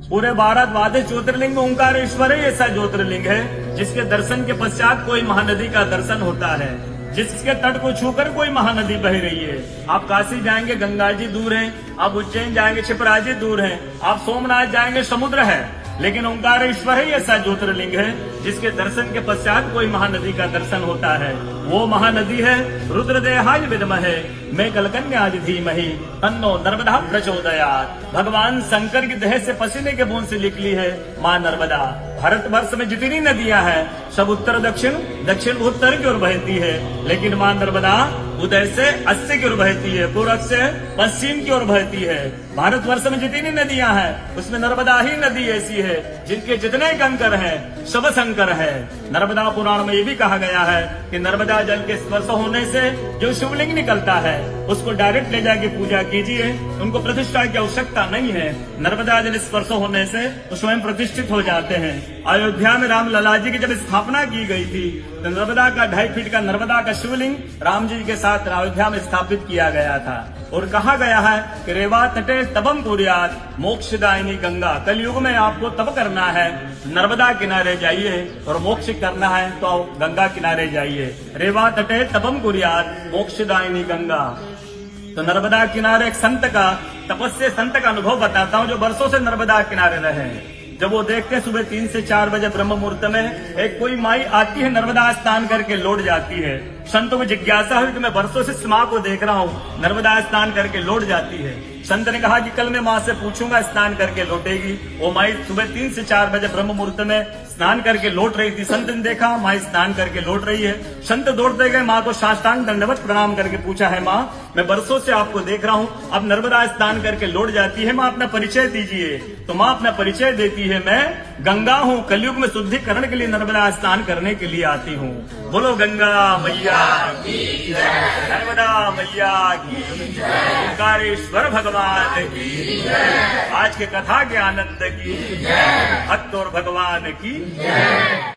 पूरे भारतवासी ज्योतिर्लिंग में ओंकारेश्वर ही ऐसा ज्योतिर्लिंग है जिसके दर्शन के पश्चात कोई महानदी का दर्शन होता है, जिसके तट को छूकर कोई महानदी बह रही है। आप काशी जाएंगे गंगा जी दूर है, आप उज्जैन जाएंगे क्षिप्रा जी दूर है, आप सोमनाथ जाएंगे समुद्र है, लेकिन ओंकारेश्वर ही ऐसा ज्योतिर्लिंग है जिसके दर्शन के पश्चात कोई महानदी का दर्शन होता है। वो महानदी है रुद्रदेहाय विद्महे मैं कलकन्याज धीमहि तन्नो नर्मदा प्रचोदयात्। भगवान शंकर की देह से पसीने के बूंद से निकली है माँ नर्मदा। भारतवर्ष में जितनी नदियां हैं सब उत्तर दक्षिण, दक्षिण उत्तर की ओर बहती है, लेकिन माँ नर्मदा उदय से अस्सी की ओर बहती है, पूर्व से पश्चिम की ओर बहती है। भारतवर्ष में जितनी नदियां हैं उसमें नर्मदा ही नदी ऐसी है जिनके जितने कंकर हैं सब शंकर है। नर्मदा पुराण में ये भी कहा गया है कि नर्मदा जल के स्पर्श होने से जो शिवलिंग निकलता है उसको डायरेक्ट ले जाके पूजा कीजिए, उनको प्रतिष्ठा की आवश्यकता नहीं है। नर्मदा जल स्पर्श होने से वो स्वयं प्रतिष्ठित हो जाते हैं। अयोध्या में राम लला जी की जब स्थापना की गई थी तो नर्मदा का 2.5 फीट का नर्मदा का शिवलिंग राम जी के साथ अयोध्या में स्थापित किया गया था। और कहा गया है कि रेवा तटे तबम कुर्यात् मोक्षदायिनी गंगा। कलयुग में आपको तब करना है, नर्मदा किनारे जाइए, और मोक्ष करना है तो गंगा किनारे जाइए। रेवा तटे तबम कुर्यात् मोक्षदायिनी गंगा। तो नर्मदा किनारे एक संत का, तपस्या संत का अनुभव बताता हूँ जो वर्षों से नर्मदा किनारे रहे। जब वो देखते हैं सुबह 3 से 4 बजे ब्रह्म मुहूर्त में एक कोई माई आती है, नर्मदा स्नान करके लौट जाती है। संतों को जिज्ञासा हुई कि मैं वर्षों से इस माँ को देख रहा हूँ, नर्मदा स्नान करके लौट जाती है। संत ने कहा कि कल मैं माँ से पूछूंगा, स्नान करके लौटेगी। वो माई सुबह 3 से 4 बजे ब्रह्म मुहूर्त में स्नान करके लौट रही थी। संत ने देखा माँ स्नान करके लौट रही है। संत दौड़ते गए, माँ को साष्टांग दंडवत प्रणाम करके पूछा है माँ मैं वर्षों से आपको देख रहा हूँ, अब नर्मदा स्नान करके लौट जाती है, माँ अपना परिचय दीजिए। तो माँ अपना परिचय देती है, मैं गंगा हूँ, कलयुग में शुद्धिकरण के लिए नर्मदा स्नान करने के लिए आती हूँ। बोलो गंगा मैया की जय, नर्मदा मैया की जय, ओंकारेश्वर भगवान की जय, आज के कथा के आनंद की जय, भक्त और भगवान की जय।